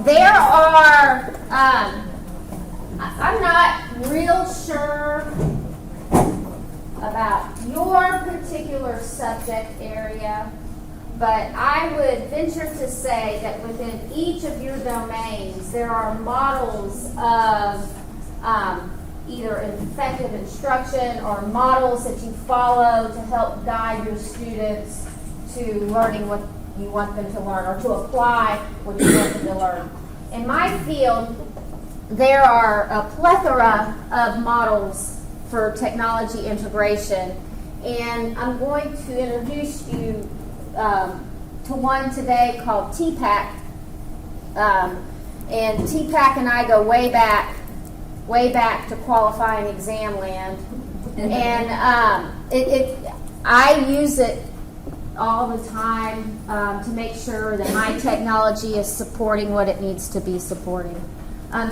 there are, I'm not real sure about your particular subject area, but I would venture to say that within each of your domains, there are models of either effective instruction or models that you follow to help guide your students to learning what you want them to learn or to apply what you want them to learn. In my field, there are a plethora of models for technology integration, and I'm going to introduce you to one today called Tpack. And Tpack and I go way back to qualifying exam land, and I use it all the time to make sure that my technology is supporting what it needs to be supporting.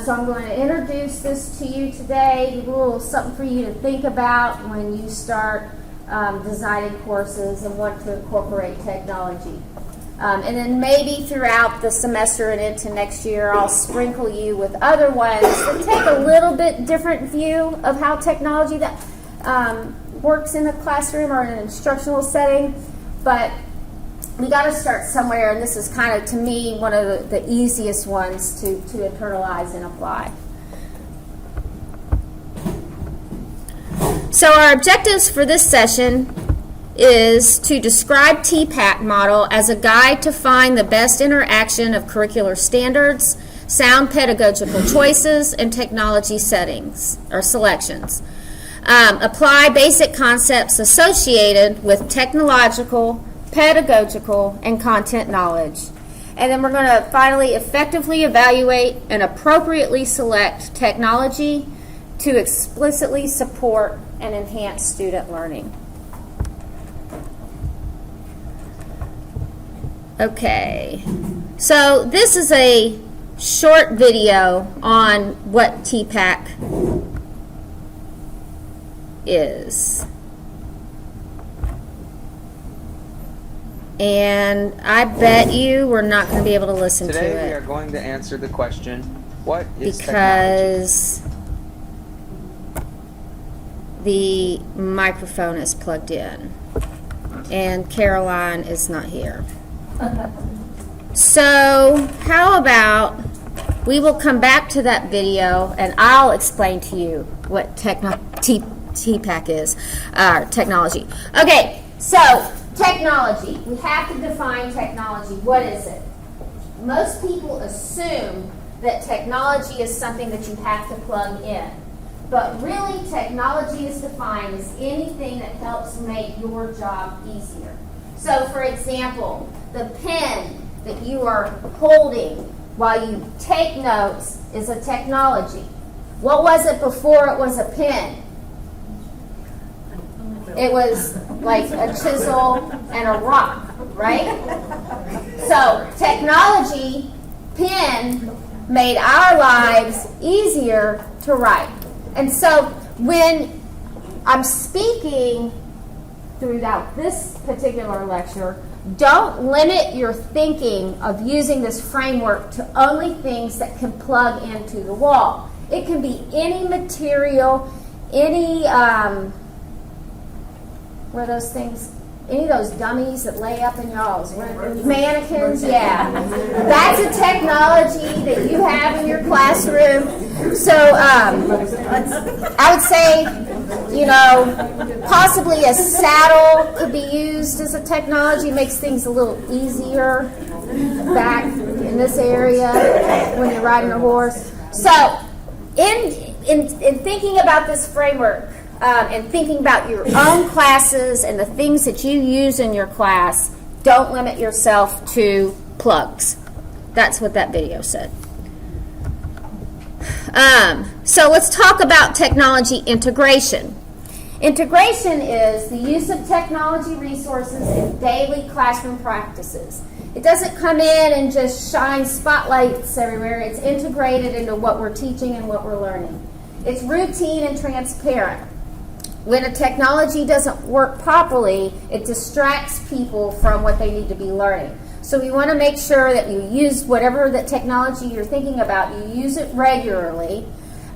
So I'm going to introduce this to you today, a little something for you to think about when you start designing courses and want to incorporate technology. And then maybe throughout the semester and into next year, I'll sprinkle you with other ones that take a little bit different view of how technology that works in a classroom or in an instructional setting. But we got to start somewhere, and this is kind of, to me, one of the easiest ones to internalize and apply. So our objectives for this session is to describe Tpack model as a guide to find the best interaction of curricular standards, sound pedagogical choices, and technology settings or selections. Apply basic concepts associated with technological, pedagogical, and content knowledge. And then we're going to finally effectively evaluate and appropriately select technology to explicitly support and enhance student learning. Okay, so this is a short video on what Tpack is. And I bet you we're not going to be able to listen to it. Today we are going to answer the question, what is because the microphone is plugged in and Caroline is not here. So how about we will come back to that video and I'll explain to you what Tpack is, technology. Okay, so technology. We have to define technology. What is it? Most people assume that technology is something that you have to plug in. But really, technology is defined as anything that helps make your job easier. So, for example, the pen that you are holding while you take notes is a technology. What was it before it was a pen? It was like a chisel and a rock, right? So technology, pen, made our lives easier to write. And so when I'm speaking throughout this particular lecture, don't limit your thinking of using this framework to only things that can plug into the wall. It can be any material, any what are those things? Any of those dummies that lay up in y'all's mannequins? Yeah. That's a technology that you have in your classroom. So I would say, possibly a saddle could be used as a technology. Makes things a little easier back in this area when you're riding a horse. So in thinking about this framework, and thinking about your own classes and the things that you use in your class, don't limit yourself to plugs. That's what that video said. So let's talk about technology integration. Integration is the use of technology resources in daily classroom practices. It doesn't come in and just shine spotlights everywhere. It's integrated into what we're teaching and what we're learning. It's routine and transparent. When a technology doesn't work properly, it distracts people from what they need to be learning. So we want to make sure that you use whatever that technology you're thinking about, you use it regularly,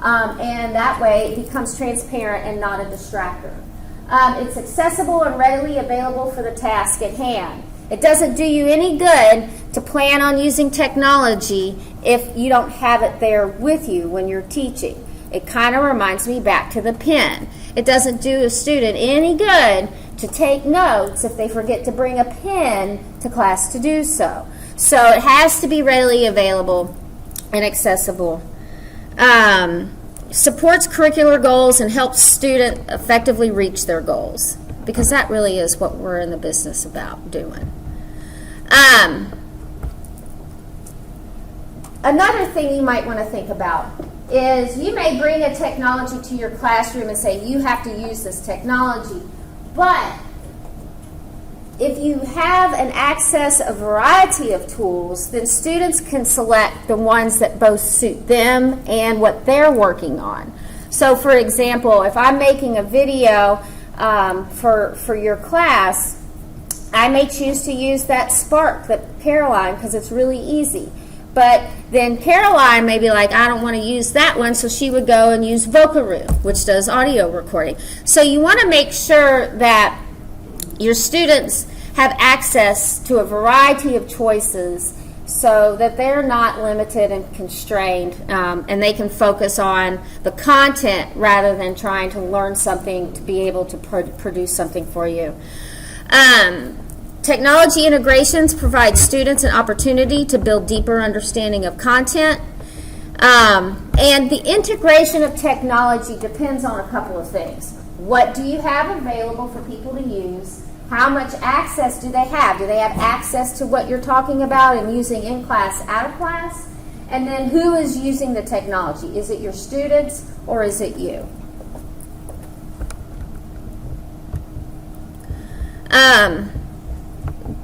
and that way it becomes transparent and not a distractor. It's accessible and readily available for the task at hand. It doesn't do you any good to plan on using technology if you don't have it there with you when you're teaching. It kind of reminds me back to the pen. It doesn't do a student any good to take notes if they forget to bring a pen to class to do so. So it has to be readily available and accessible. Supports curricular goals and helps students effectively reach their goals, because that really is what we're in the business about doing. Another thing you might want to think about is you may bring a technology to your classroom and say you have to use this technology, but if you have an access a variety of tools, then students can select the ones that both suit them and what they're working on. So for example, if I'm making a video for your class, I may choose to use that Spark, that Caroline, because it's really easy. But then Caroline may be like, I don't want to use that one, so she would go and use Vocaroo, which does audio recording. So you want to make sure that your students have access to a variety of choices so that they're not limited and constrained, and they can focus on the content rather than trying to learn something to be able to produce something for you. Technology integrations provide students an opportunity to build deeper understanding of content. And the integration of technology depends on a couple of things. What do you have available for people to use? How much access do they have? Do they have access to what you're talking about and using in class, out of class? And then who is using the technology? Is it your students or is it you?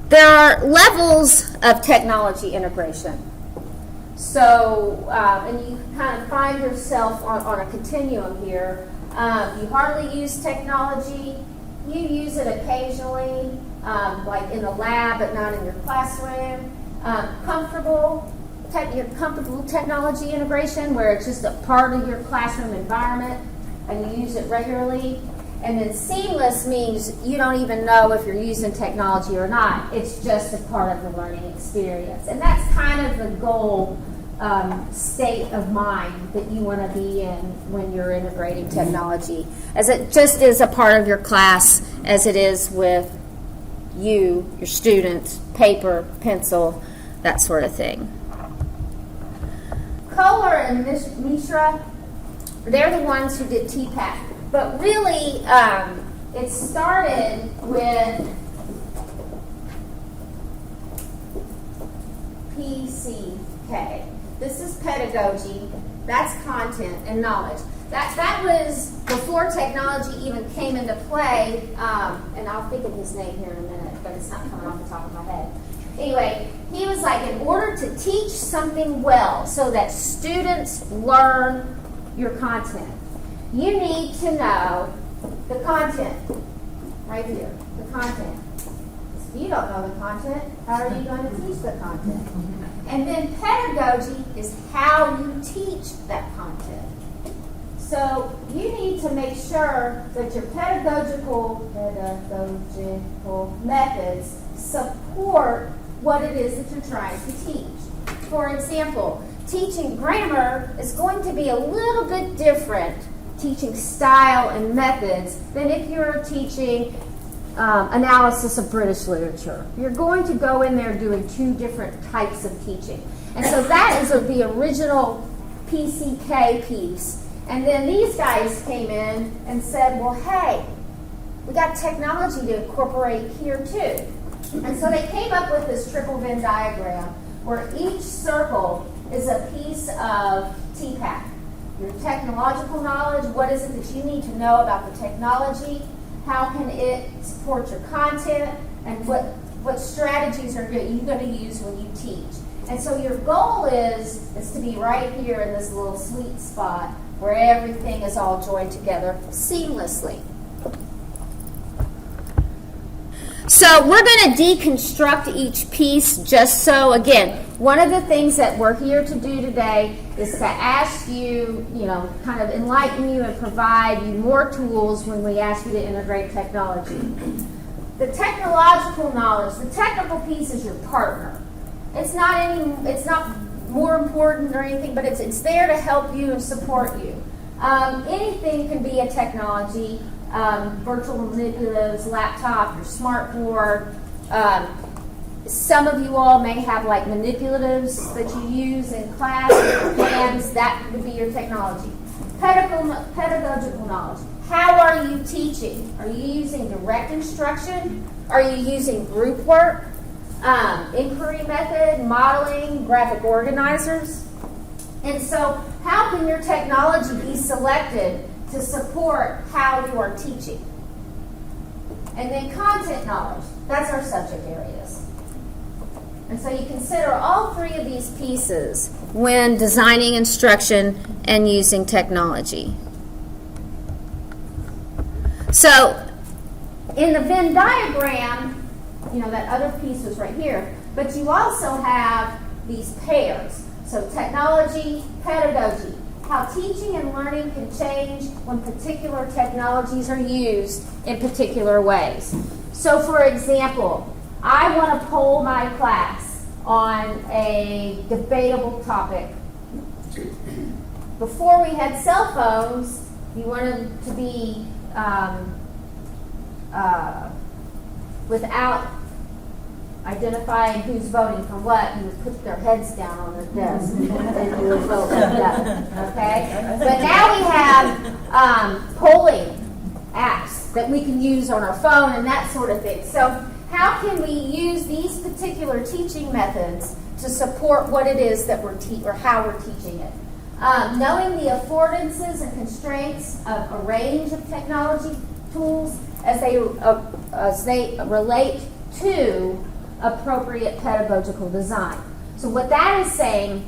There are levels of technology integration. So, and you kind of find yourself on a continuum here. You hardly use technology. You use it occasionally, like in the lab, but not in your classroom. Comfortable technology integration, where it's just a part of your classroom environment, and you use it regularly. And then seamless means you don't even know if you're using technology or not. It's just a part of the learning experience. And that's kind of the goal state of mind that you want to be in when you're integrating technology, as it just is a part of your class as it is with you, your students, paper, pencil, that sort of thing. Kohler and Mishra, they're the ones who did Tpack. But really, it started with PCK. This is pedagogy. That's content and knowledge. That was before technology even came into play. And I'll think of his name here in a minute, but it's not coming off the top of my head. Anyway, he was like, in order to teach something well so that students learn your content, you need to know the content, right here, the content. If you don't know the content, how are you going to teach the content? And then pedagogy is how you teach that content. So you need to make sure that your pedagogical methods support what it is that you're trying to teach. For example, teaching grammar is going to be a little bit different, teaching style and methods, than if you're teaching analysis of British literature. You're going to go in there doing two different types of teaching. And so that is the original PCK piece. And then these guys came in and said, well, hey, we got technology to incorporate here too. And so they came up with this triple Venn diagram where each circle is a piece of Tpack. Your technological knowledge, what is it that you need to know about the technology? How can it support your content? And what strategies are you going to use when you teach? And so your goal is to be right here in this little sweet spot where everything is all joined together seamlessly. So we're going to deconstruct each piece just so, again, one of the things that we're here to do today is to ask you, kind of enlighten you and provide you more tools when we ask you to integrate technology. The technological knowledge, the technical piece is your partner. It's not more important or anything, but it's there to help you and support you. Anything can be a technology. Virtual manipulatives, laptop, your smart board. Some of you all may have like manipulatives that you use in class, hands. That would be your technology. Pedagogical knowledge. How are you teaching? Are you using direct instruction? Are you using group work? Inquiry method, modeling, graphic organizers? And so how can your technology be selected to support how you are teaching? And then content knowledge, that's our subject areas. And so you consider all three of these pieces when designing instruction and using technology. So in the Venn diagram, that other piece was right here, but you also have these pairs. So technology, pedagogy, how teaching and learning can change when particular technologies are used in particular ways. So for example, I want to poll my class on a debatable topic. Before we had cell phones, you wanted to be without identifying who's voting for what, you would put their heads down on the desk and you would vote like that. Okay? But now we have polling apps that we can use on our phone and that sort of thing. So how can we use these particular teaching methods to support what it is that we're or how we're teaching it? Knowing the affordances and constraints of a range of technology tools as they relate to appropriate pedagogical design. So what that is saying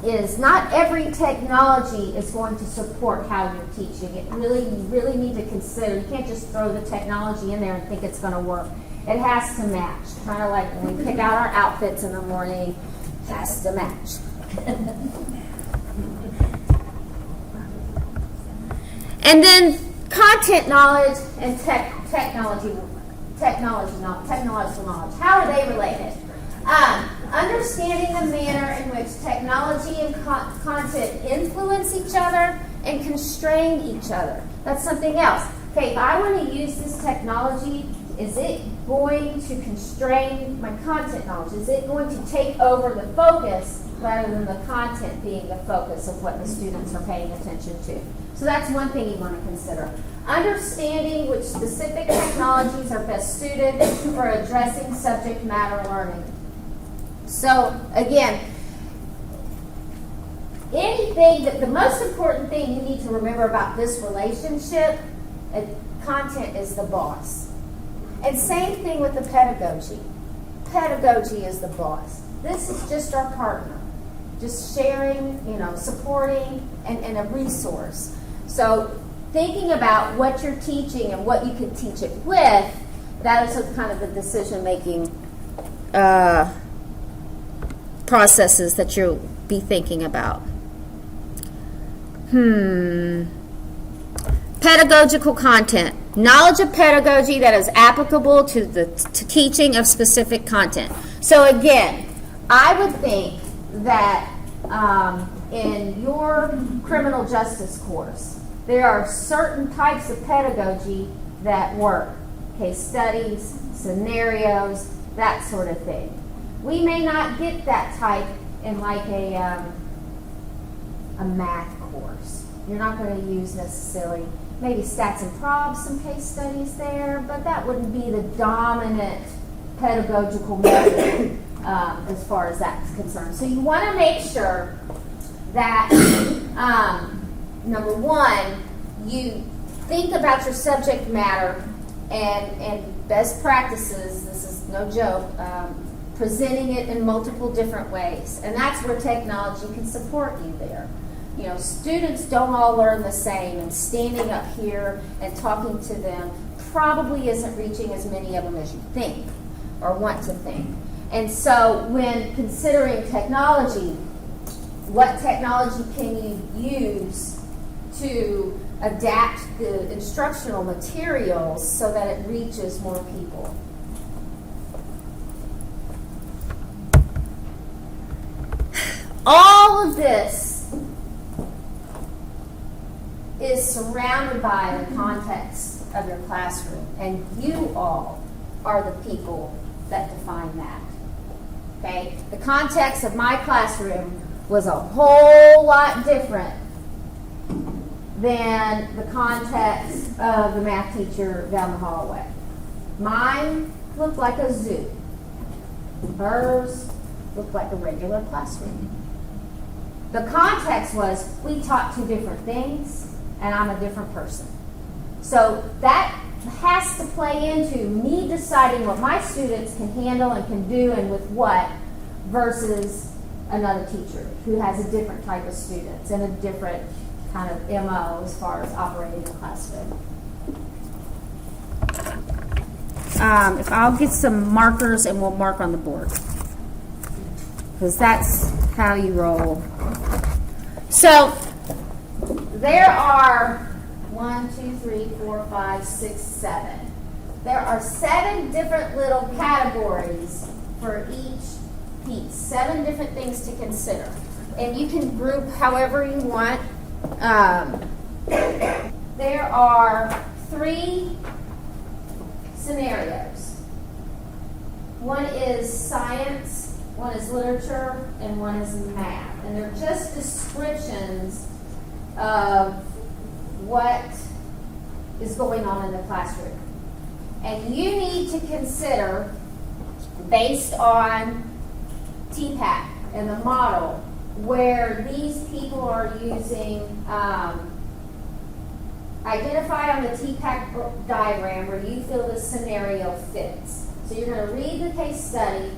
is not every technology is going to support how you're teaching. You really need to consider. You can't just throw the technology in there and think it's going to work. It has to match. Kind of like when we pick out our outfits in the morning, it has to match. And then content knowledge and technological knowledge. How are they related? Understanding the manner in which technology and content influence each other and constrain each other. That's something else. Okay, if I want to use this technology, is it going to constrain my content knowledge? Is it going to take over the focus rather than the content being the focus of what the students are paying attention to? So that's one thing you want to consider. Understanding which specific technologies are best suited for addressing subject matter learning. So again, the most important thing you need to remember about this relationship, content is the boss. And same thing with the pedagogy. Pedagogy is the boss. This is just our partner. Just sharing, supporting, and a resource. So thinking about what you're teaching and what you could teach it with, that is kind of the decision-making processes that you'll be thinking about. Pedagogical content. Knowledge of pedagogy that is applicable to teaching of specific content. So again, I would think that in your criminal justice course, there are certain types of pedagogy that work. Case studies, scenarios, that sort of thing. We may not get that type in like a math course. You're not going to use necessarily maybe stats and probs, some case studies there, but that wouldn't be the dominant pedagogical method as far as that's concerned. So you want to make sure that number one, you think about your subject matter and best practices. This is no joke. Presenting it in multiple different ways, and that's where technology can support you there. Students don't all learn the same, and standing up here and talking to them probably isn't reaching as many of them as you think or want to think. And so when considering technology, what technology can you use to adapt the instructional materials so that it reaches more people? All of this is surrounded by the context of your classroom, and you all are the people that define that. Okay? The context of my classroom was a whole lot different than the context of the math teacher down the hallway. Mine looked like a zoo. Hers looked like a regular classroom. The context was we taught two different things, and I'm a different person. So that has to play into me deciding what my students can handle and can do and with what versus another teacher who has a different type of students and a different kind of MO as far as operating the classroom. If I'll get some markers and we'll mark on the board, because that's how you roll. So there are 7. There are 7 different little categories for each piece. 7 different things to consider. And you can group however you want. There are 3 scenarios. One is science, one is literature, and one is math. And they're just descriptions of what is going on in the classroom. And you need to consider, based on Tpack and the model, where these people are using, identify on the Tpack diagram where you feel the scenario fits. So you're going to read the case study,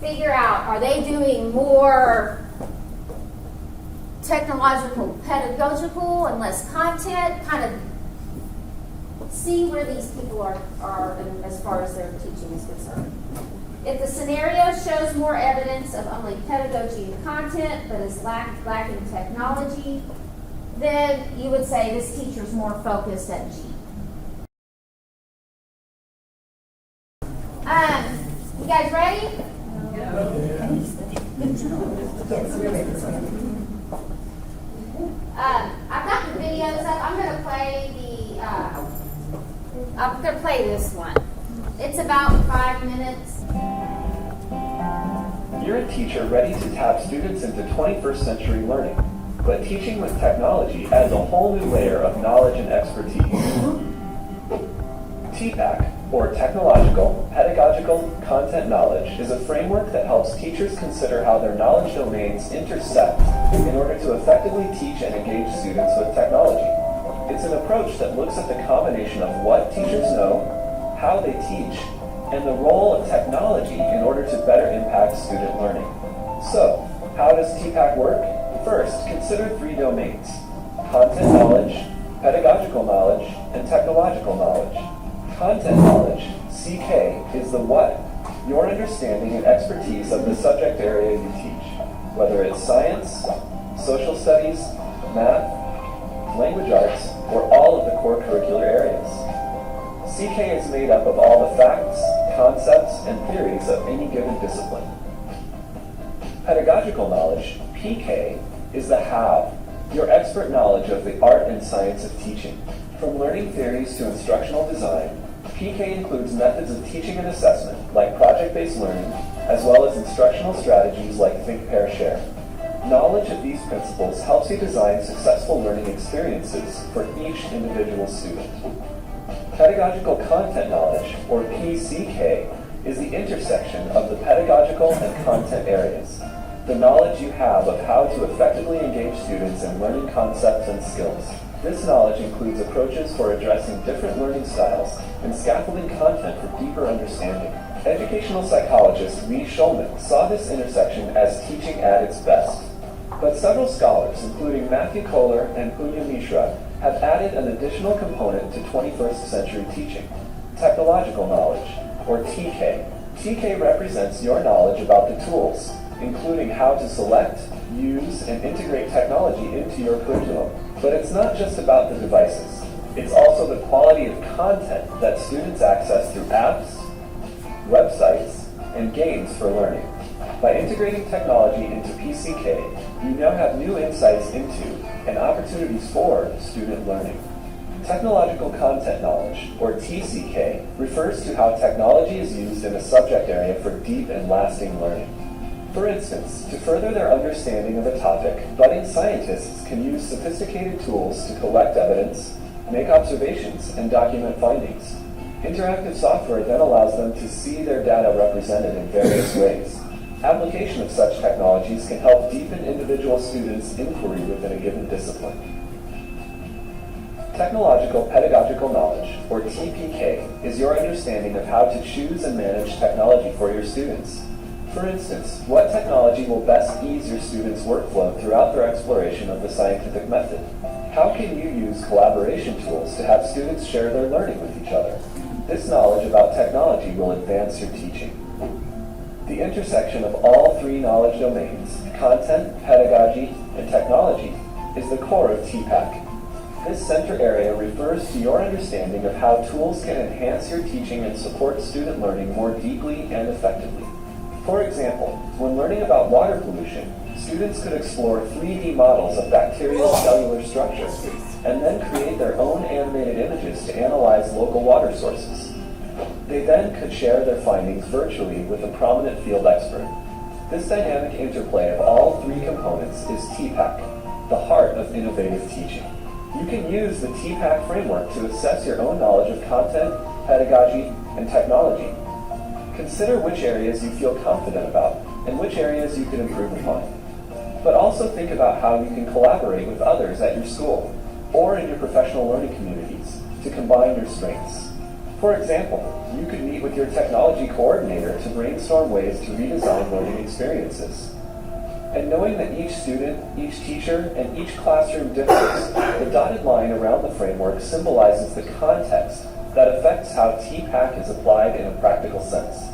figure out, are they doing more technological, pedagogical, and less content? Kind of see where these people are as far as their teaching is concerned. If the scenario shows more evidence of only pedagogy and content, but is lacking technology, then you would say this teacher's more focused at G. You guys ready? I've got the videos up. I'm going to play this one. It's about 5 minutes. You're a teacher ready to tap students into 21st century learning, but teaching with technology adds a whole new layer of knowledge and expertise. Tpack, or Technological Pedagogical Content Knowledge, is a framework that helps teachers consider how their knowledge domains intersect in order to effectively teach and engage students with technology. It's an approach that looks at the combination of what teachers know, how they teach, and the role of technology in order to better impact student learning. So, how does Tpack work? First, consider 3 domains: content knowledge, pedagogical knowledge, and technological knowledge. Content knowledge, CK, is the what, your understanding and expertise of the subject area you teach, whether it's science, social studies, math, language arts, or all of the core curricular areas. CK is made up of all the facts, concepts, and theories of any given discipline. Pedagogical knowledge, PK, is the how, your expert knowledge of the art and science of teaching. From learning theories to instructional design, PK includes methods of teaching and assessment, like project-based learning, as well as instructional strategies like Think, Pair, Share. Knowledge of these principles helps you design successful learning experiences for each individual student. Pedagogical content knowledge, or PCK, is the intersection of the pedagogical and content areas. The knowledge you have of how to effectively engage students in learning concepts and skills. This knowledge includes approaches for addressing different learning styles and scaffolding content for deeper understanding. Educational psychologist Lee Schulman saw this intersection as teaching at its best. But several scholars, including Matthew Kohler and Punya Mishra, have added an additional component to 21st century teaching, technological knowledge, or TK. TK represents your knowledge about the tools, including how to select, use, and integrate technology into your curriculum. But it's not just about the devices. It's also the quality of content that students access through apps, websites, and games for learning. By integrating technology into PCK, you now have new insights into and opportunities for student learning. Technological content knowledge, or TCK, refers to how technology is used in a subject area for deep and lasting learning. For instance, to further their understanding of a topic, budding scientists can use sophisticated tools to collect evidence, make observations, and document findings. Interactive software then allows them to see their data represented in various ways. Application of such technologies can help deepen individual students' inquiry within a given discipline. Technological pedagogical knowledge, or TPK, is your understanding of how to choose and manage technology for your students. For instance, what technology will best ease your students' workflow throughout their exploration of the scientific method? How can you use collaboration tools to have students share their learning with each other? This knowledge about technology will advance your teaching. The intersection of all three knowledge domains, content, pedagogy, and technology, is the core of Tpack. This center area refers to your understanding of how tools can enhance your teaching and support student learning more deeply and effectively. For example, when learning about water pollution, students could explore 3D models of bacterial cellular structure and then create their own animated images to analyze local water sources. They then could share their findings virtually with a prominent field expert. This dynamic interplay of all three components is Tpack, the heart of innovative teaching. You can use the Tpack framework to assess your own knowledge of content, pedagogy, and technology. Consider which areas you feel confident about and which areas you can improve upon. But also think about how you can collaborate with others at your school or in your professional learning communities to combine your strengths. For example, you could meet with your technology coordinator to brainstorm ways to redesign learning experiences. And knowing that each student, each teacher, and each classroom differs, the dotted line around the framework symbolizes the context that affects how Tpack is applied in a practical sense.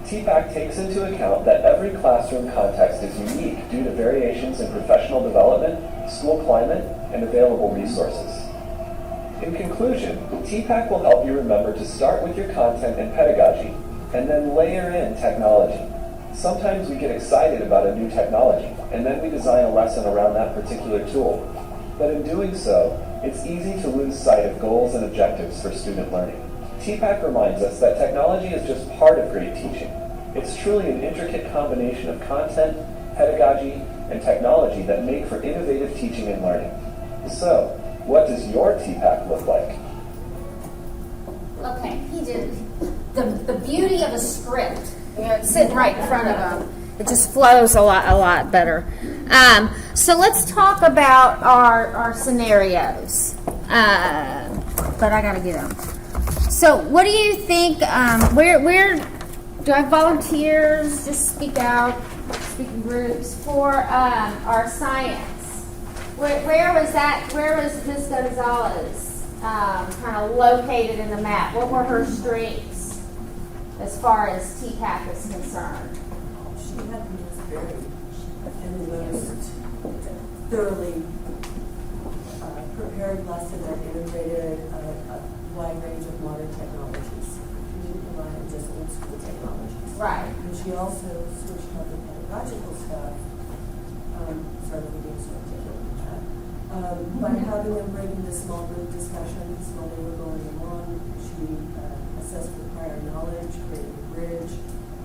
Tpack takes into account that every classroom context is unique due to variations in professional development, school climate, and available resources. In conclusion, Tpack will help you remember to start with your content and pedagogy, and then layer in technology. Sometimes we get excited about a new technology, and then we design a lesson around that particular tool. But in doing so, it's easy to lose sight of goals and objectives for student learning. Tpack reminds us that technology is just part of great teaching. It's truly an intricate combination of content, pedagogy, and technology that make for innovative teaching and learning. So, what does your Tpack look like? Okay, he did the beauty of a script. You know, it's sitting right in front of them. It just flows a lot better. So let's talk about our scenarios. But I gotta get them. So what do you think? Where do I have volunteers? Just speak out, speaking groups for our science. Where was that? Where was Ms. Gonzalez kind of located in the map? What were her strengths as far as Tpack is concerned? She had the most varied and the most thoroughly prepared lesson that integrated a wide range of modern technologies. She didn't rely on just old school technologies. Right. And she also switched up the pedagogical stuff. Sorry, we didn't sort of take it with that. By having them break into small group discussions while they were going along, she assessed for prior knowledge, created a bridge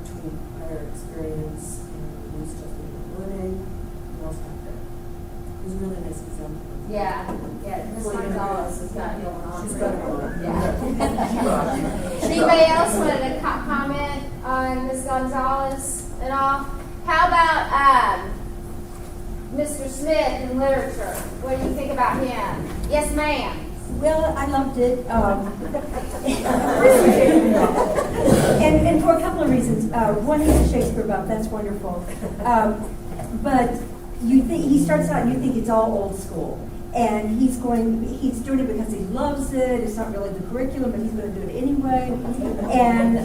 between prior experience and the new stuff they were learning, and all stuff there. It was a really nice example. Yeah. Ms. Gonzalez has got it going on. She's got it going on. Yeah. Anybody else wanted to comment on Ms. Gonzalez at all? How about Mr. Smith in literature? What do you think about him? Yes, ma'am. Well, I loved it. And for a couple of reasons. One, he's a Shakespeare buff. That's wonderful. But he starts out and you think it's all old school. And he's doing it because he loves it. It's not really the curriculum, but he's going to do it anyway. And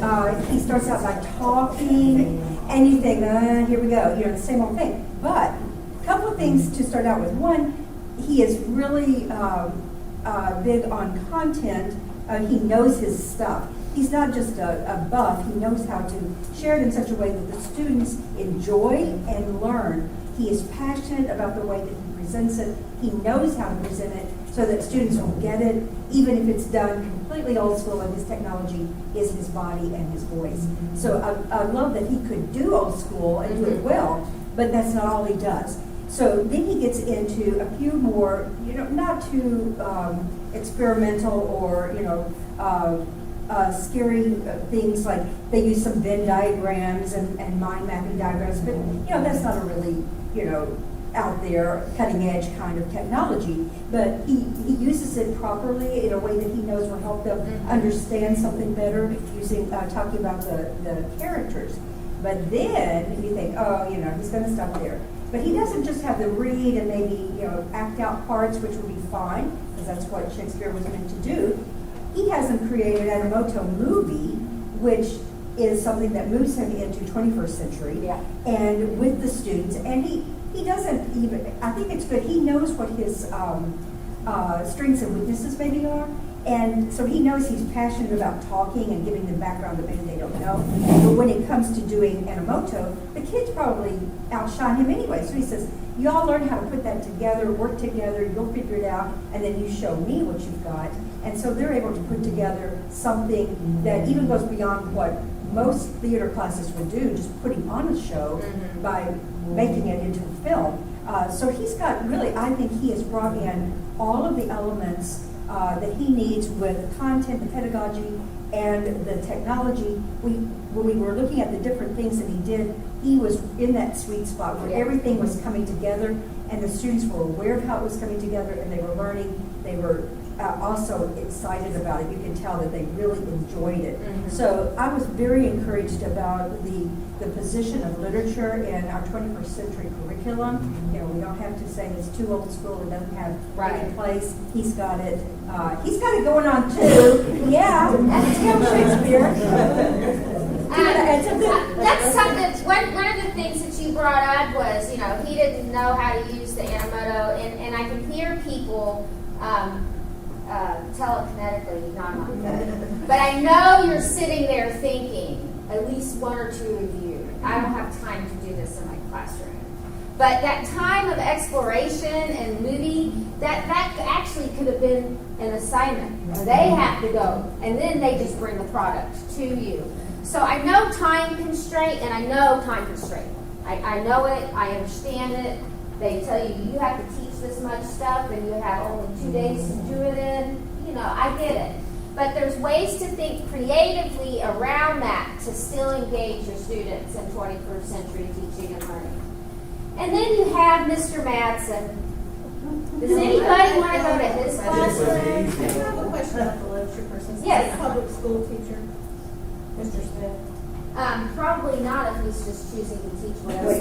he starts out by talking, and you think, here we go, the same old thing. But a couple of things to start out with. One, he is really big on content. He knows his stuff. He's not just a buff. He knows how to share it in such a way that the students enjoy and learn. He is passionate about the way that he presents it. He knows how to present it so that students will get it, even if it's done completely old school and his technology is his body and his voice. So I love that he could do old school and do it well, but that's not all he does. So then he gets into a few more, not too experimental or, scary things like they use some Venn diagrams and mind mapping diagrams, but that's not a really out there cutting edge kind of technology. But he uses it properly in a way that he knows will help them understand something better using talking about the characters. But then you think, he's going to stop there. But he doesn't just have the read and maybe act out parts, which would be fine because that's what Shakespeare was meant to do. He has him create an Animoto movie, which is something that moves him into 21st century, and with the students. And he doesn't even, I think it's good, he knows what his strengths and weaknesses maybe are. And so he knows he's passionate about talking and giving them background that maybe they don't know. But when it comes to doing Animoto, the kids probably outshine him anyway. So he says, y'all learn how to put that together, work together, you'll figure it out, and then you show me what you've got. And so they're able to put together something that even goes beyond what most theater classes would do, just putting on a show by making it into a film. So he's got really, I think he has brought in all of the elements that he needs with content, the pedagogy, and the technology. When we were looking at the different things that he did, he was in that sweet spot where everything was coming together, and the students were aware of how it was coming together, and they were learning. They were also excited about it. You can tell that they really enjoyed it. So I was very encouraged about the position of literature in our 21st century curriculum. We don't have to say it's too old school, it doesn't have any place. He's got it going on too. Yeah, that's Shakespeare. That's something, one of the things that you brought up was, he didn't know how to use the Animoto, and I can hear people telekinetically, not on that. But I know you're sitting there thinking, at least one or two of you, I don't have time to do this in my classroom. But that time of exploration and movie, that actually could have been an assignment. They have to go, and then they just bring the product to you. So I know time constraint, and I know time constraint. I know it, I understand it. They tell you, you have to teach this much stuff, and you have only 2 days to do it in. I get it. But there's ways to think creatively around that to still engage your students in 21st century teaching and learning. And then you have Mr. Madsen. Does anybody want to go to his classroom? I have a question about the literature person. Yes. Public school teacher, Mr. Smith. Probably not if he's just choosing to teach whatever. We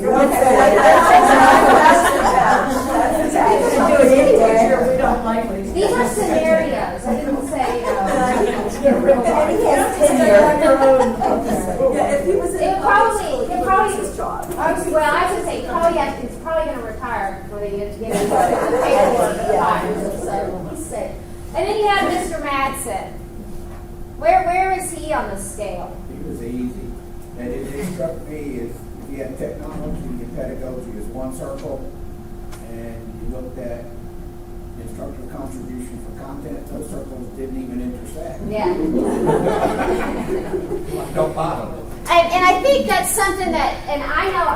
don't like what he's These are scenarios. I didn't say, If he was in It probably- it probably- his job. well, I would say he's probably going to retire before they get into the paperwork retires. So let's see. And then you have Mr. Madsen. Where is he on the scale? It was easy. And it struck me as if you had technology and pedagogy as one circle, and you looked at instructor contribution for content, those circles didn't even intersect. Yeah. Don't bother them. And I think that's something that, and I know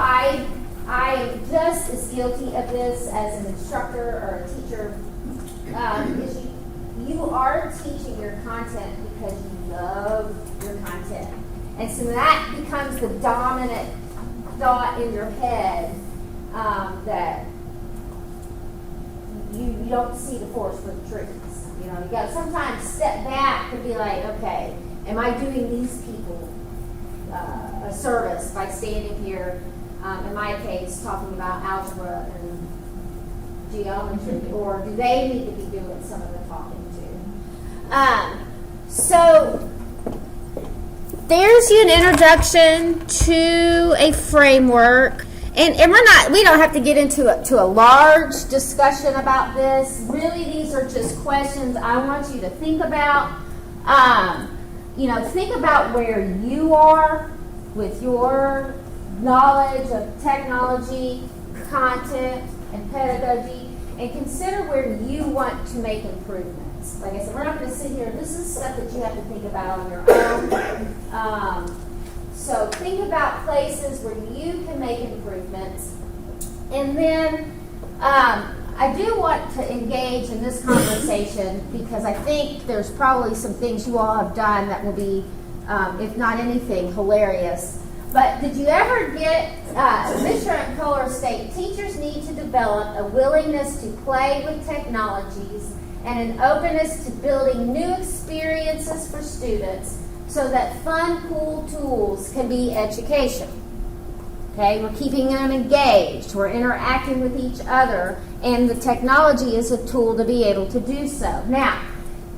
I am just as guilty of this as an instructor or a teacher, is you are teaching your content because you love your content. And so that becomes the dominant thought in your head, that you don't see the forest for the trees. You got to sometimes step back and be like, okay, am I doing these people a service by standing here, in my case, talking about algebra geometry, or do they need to be doing some of the talking too? So there's an introduction to a framework, and we don't have to get into a large discussion about this. Really, these are just questions I want you to think about. Think about where you are with your knowledge of technology, content, and pedagogy, and consider where you want to make improvements. Like I said, we're not going to sit here. This is stuff that you have to think about on your own. So think about places where you can make improvements. And then I do want to engage in this conversation because I think there's probably some things you all have done that will be, if not anything, hilarious. But did you ever get, Fisher and Kohler state, teachers need to develop a willingness to play with technologies and an openness to building new experiences for students so that fun, cool tools can be education. Okay, we're keeping them engaged, we're interacting with each other, and the technology is a tool to be able to do so. Now,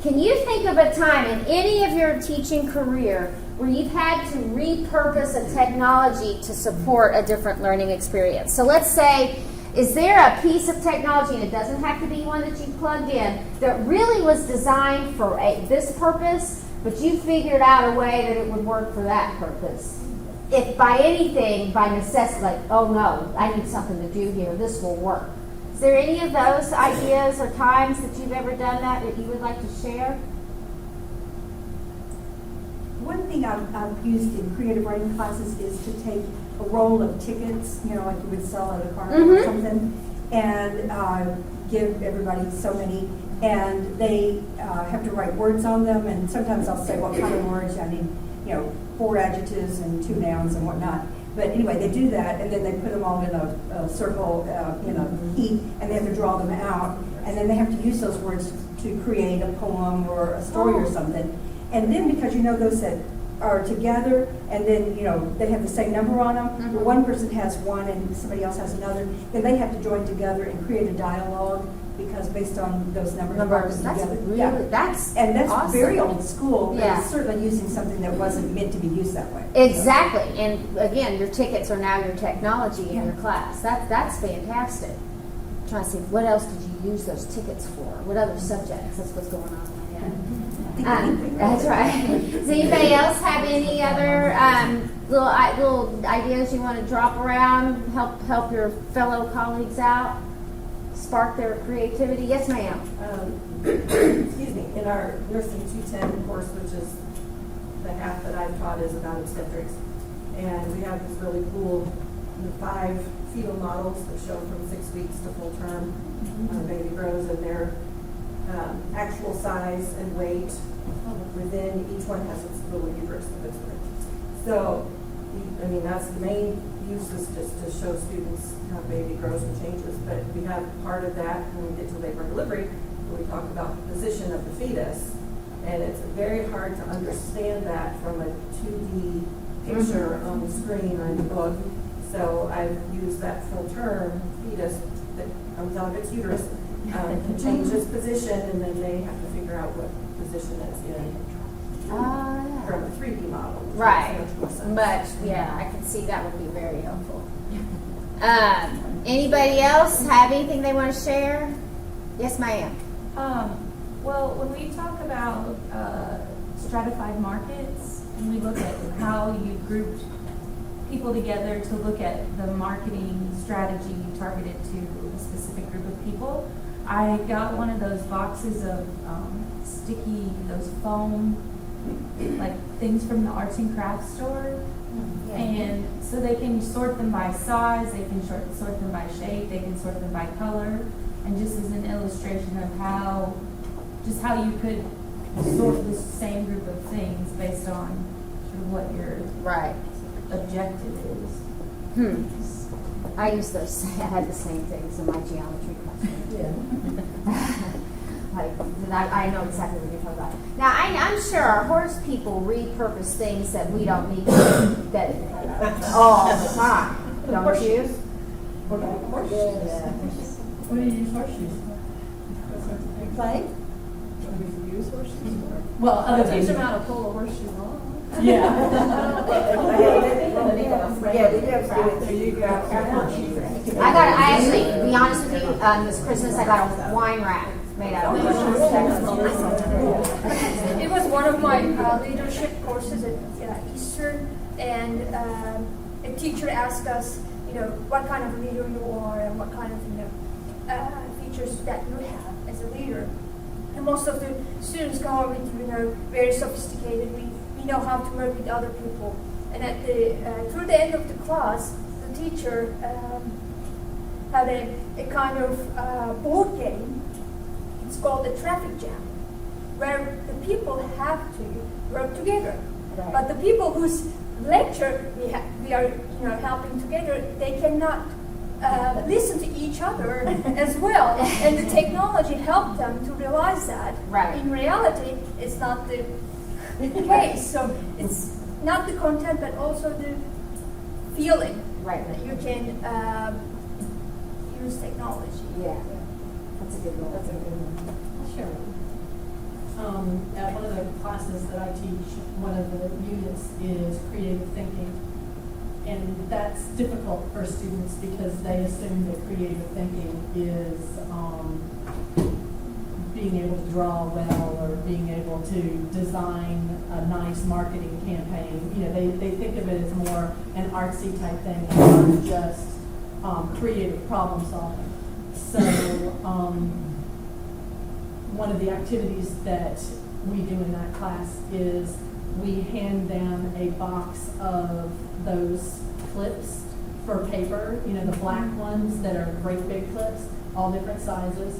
can you think of a time in any of your teaching career where you've had to repurpose a technology to support a different learning experience? So let's say, is there a piece of technology, and it doesn't have to be one that you plugged in, that really was designed for this purpose, but you figured out a way that it would work for that purpose? If by anything, by necessity, like, oh no, I need something to do here, this will work. Is there any of those ideas or times that you've ever done that you would like to share? One thing I've used in creative writing classes is to take a roll of tickets, like you would sell at a carnival or something, and give everybody so many, and they have to write words on them, and sometimes I'll say what kind of words I need, 4 adjectives and 2 nouns and whatnot. But anyway, they do that, and then they put them all in a circle, in a heap, and they have to draw them out, and then they have to use those words to create a poem or a story or something. And then because those that are together, and then they have the same number on them, or one person has one and somebody else has another, then they have to join together and create a dialogue, because based on those numbers That's together. really, that's awesome. Very old school, but Yeah. it's certainly using something that wasn't meant to be used that way. Exactly, and again, your tickets are now your technology in your class. That's fantastic. I'm trying to see, what else did you use those tickets for? What other subjects? That's what's going on in my head. That's right. Does anybody else have any other little ideas you want to drop around, help your fellow colleagues out, spark their creativity? Yes, ma'am. Excuse me, in our Nursing 210 course, which is the half that I've taught is about obstetrics, and we have this really cool 5 fetal models that show from 6 weeks to full term baby grows, and their actual size and weight within each one has its little uterus of its weight. So, that's the main use, is just to show students how baby grows and changes. But we have part of that when we get to labor and delivery, where we talk about the position of the fetus, and it's very hard to understand that from a 2D picture on the screen or in the book. So I've used that full term fetus that comes out of its uterus can change its position, and then they have to figure out what position it's in from a 3D model. Right. But I can see that would be very helpful. Anybody else have anything they want to share? Yes, ma'am. Well, when we talk about stratified markets, and we look at how you grouped people together to look at the marketing strategy targeted to a specific group of people, I got one of those boxes of those foam, like things from the arts and crafts store. And so they can sort them by size, they can sort them by shape, they can sort them by color, and just as an illustration of how you could sort the same group of things based on sort of what your objective is. I used those. I had the same things in my geometry class. I know exactly what you're talking about. Now, I'm sure our horse people repurpose things that we don't need that all the time, don't you? What do you use horseshoes for? Play? What do you use horseshoes for? Well, other than. Teach them how to pull a horseshoe off. Yeah. I actually, to be honest with you, this Christmas I got a wine rack made out of horseshoes. It was one of my leadership courses at Eastern, and a teacher asked us, what kind of leader you are and what kind of, features that you have as a leader. And most of the students come up with, very sophisticated. We know how to work with other people. And at through the end of the class, the teacher had a kind of board game. It's called the traffic jam, where the people have to work together. Right. But the people whose lecture we are helping together, they cannot listen to each other as well. And the technology helped them to realize that. Right. In reality, it's not the case. So it's not the content, but also the feeling Right. that you can use technology. Yeah. That's a good one. Sure. At one of the classes that I teach, one of the units is creative thinking. And that's difficult for students because they assume that creative thinking is being able to draw well or being able to design a nice marketing campaign. They think of it as more an artsy type thing and not just creative problem solving. So one of the activities that we do in that class is we hand them a box of those clips for paper, the black ones that are great big clips, all different sizes,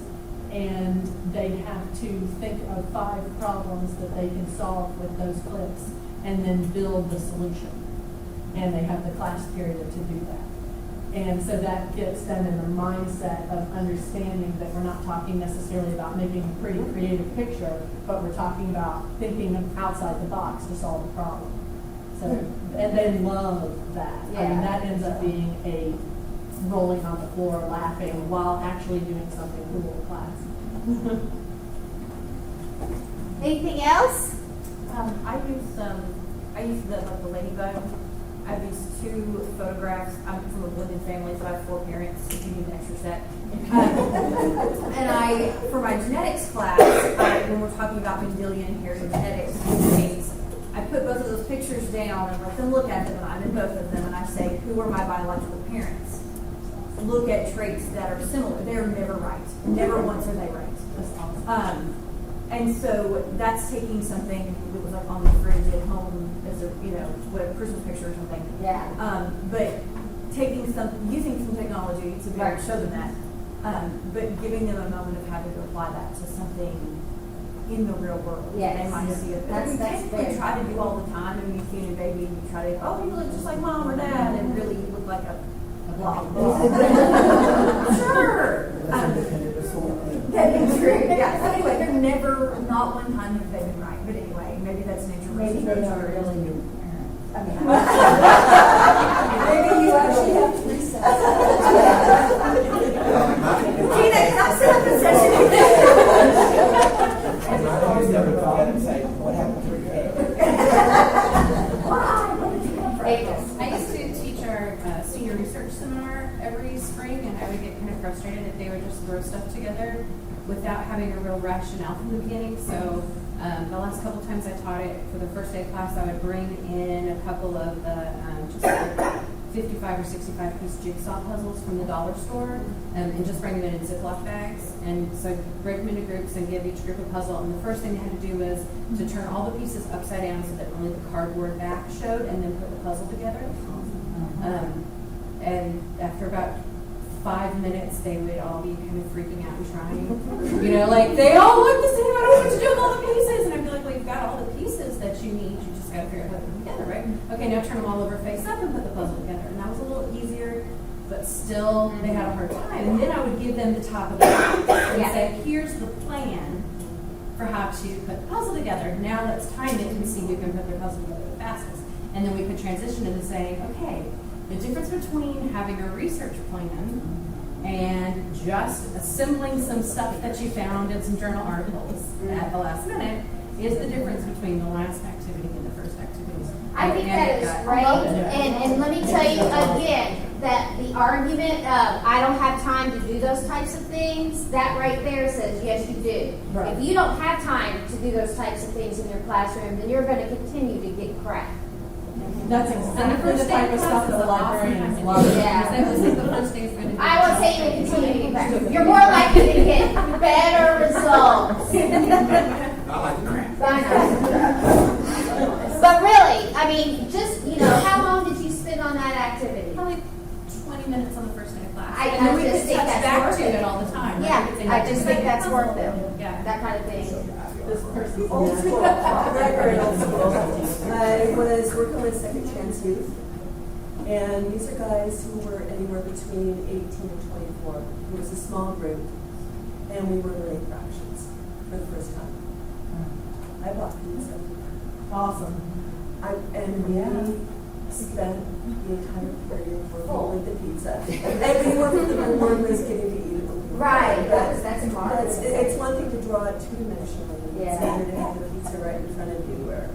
and they have to think of 5 problems that they can solve with those clips and then build the solution. And they have the class period to do that. And so that gets them in the mindset of understanding that we're not talking necessarily about making a pretty creative picture, but we're talking about thinking outside the box to solve the problem. So, and they love that. I mean, that ends up being a rolling on the floor, laughing while actually doing something cool in class. Anything else? I use the ladybug. I have these 2 photographs. I'm from a blended family, so I have 4 parents. If you need an extra set. And for my genetics class, when we're talking about Mendelian inherited genetics, I put both of those pictures down and let them look at them, and I'm in both of them, and I say, who are my biological parents? Look at traits that are similar. They're never right. Never once are they right. That's awesome. And so that's taking something that was like on the fridge at home as a, whatever, Christmas picture or something. Yeah. But using some technology to be able to show them that, but giving them a moment of having to apply that to something in the real world. Yes. They might see it. That's we try to do all the time. I mean, you see a baby and you try to, you look just like mom or dad, and really you look like a blob. Sure. That is true. Yeah. So anyway, they're never, not one time have they been right. But anyway, maybe that's nature. Maybe they are really your parents. I mean, maybe you actually have 3 sets. Tina, can I set up a session with you? And I always never forget and say, what happened to your head? I used to teach our senior research seminar every spring, and I would get kind of frustrated if they would just throw stuff together without having a real rationale from the beginning. So the last couple times I taught it for the first day of class, I would bring in a couple of the just like 55 or 65 piece jigsaw puzzles from the dollar store, and just bring them in Ziploc bags. And so I'd break them into groups and give each group a puzzle. And the first thing they had to do was to turn all the pieces upside down so that only the cardboard back showed, and then put the puzzle together. And after about 5 minutes, they would all be kind of freaking out and trying. Like they all look the same. I don't know what to do with all the pieces. And I'd be like, well, you've got all the pieces that you need. You just got to figure out how to put them together, right? Okay, now turn them all over face up and put the puzzle together. And that was a little easier, but still they had a hard time. And then I would give them the top of the box and say, here's the plan for how to put the puzzle together. Now let's time it and see who can put their puzzle together the fastest. And then we could transition into saying, okay, the difference between having a research plan and just assembling some stuff that you found in some journal articles at the last minute is the difference between the last activity and the first activity. I think that is great, and let me tell you again, that the argument of, I don't have time to do those types of things, that right there says, yes, you do. Right. If you don't have time to do those types of things in your classroom, then you're gonna continue to get crap. That's exactly the type of stuff the librarians love. Yeah. I was like, the first thing is going to be. I will say you will continue to get crap. You're more likely to get better results. I like the crap. I know. But really, I mean, just, how long did you spend on that activity? Probably 20 minutes on the first day of class. I And then we just just think touch that's back worth to it. it all the time. right? Yeah, We can say, I just think that's puzzle. worth it. Yeah. That kind of thing. This person's Old school, very, very old school. I was working with Second Chance Youth, and these are guys who were anywhere between 18 and 24. It was a small group, and we were learning fractions for the first time. I bought pizza. awesome. And we spent the entire period rolling the pizza. And we were, the reward was getting to eat it. Right, that's But marvelous. it's one thing to draw it two-dimensionally. Yeah. It's another to have the pizza right in front of you where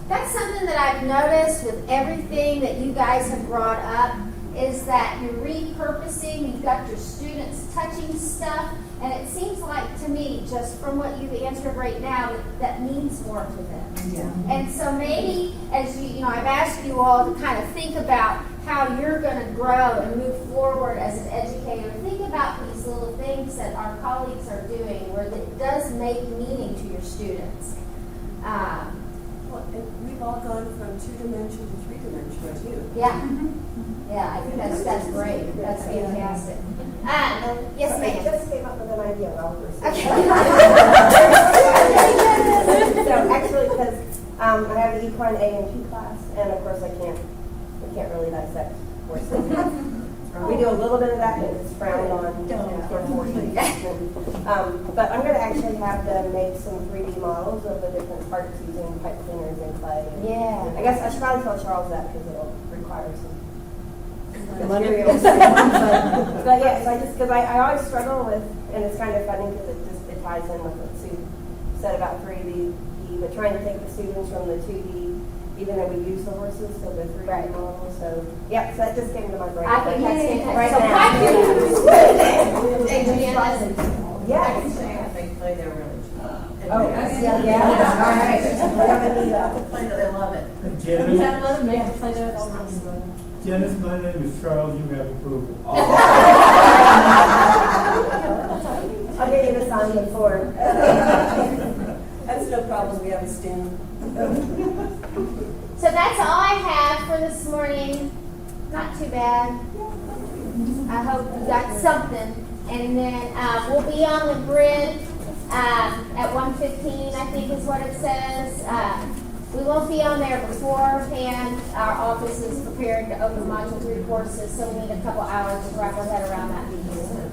That's something that I've noticed with everything that you guys have brought up, is that you're repurposing, you've got your students touching stuff, and it seems like to me, just from what you've answered right now, that means more to them. Yeah. And so maybe, as I've asked you all to kind of think about how you're going to grow and move forward as an educator. Think about these little things that our colleagues are doing where it does make meaning to your students. Well, and we've all gone from two-dimension to three-dimension too. Yeah. Yeah, I think that's great. That's fantastic. Yes, I ma'am. just came up with an idea while we were Okay. So actually, because I have the equine A and P class, and of course we can't really dissect horses. We do a little bit of that, and it's frowned on for 40. But I'm going to actually have them make some 3D models of the different parts using pipe cleaners and clay. Yeah. I guess I should probably tell Charles that because it'll require some Money. materials. but yes, because I always struggle with, and it's kind of funny because it ties in with what Sue said about 3D, but trying to take the students from the 2D, even though we use the horses, to the 3D Right. model. So yeah, so that just came to my brain. I think that's fantastic. Right So now. pipe cleaners. Yes. Oh, Yeah. All right. We have a need They love it. We have to let them make play that all the Dennis, my name is Charles, you have approval. I'll get you the sign before. That's no problem. We have a stand. So that's all I have for this morning. Not too bad. I hope you got something. And then we'll be on the grid at 1:15, I think is what it says. We won't be on there beforehand. Our office is prepared to open Module 3 courses, so we need a couple hours to wrap our head around that piece.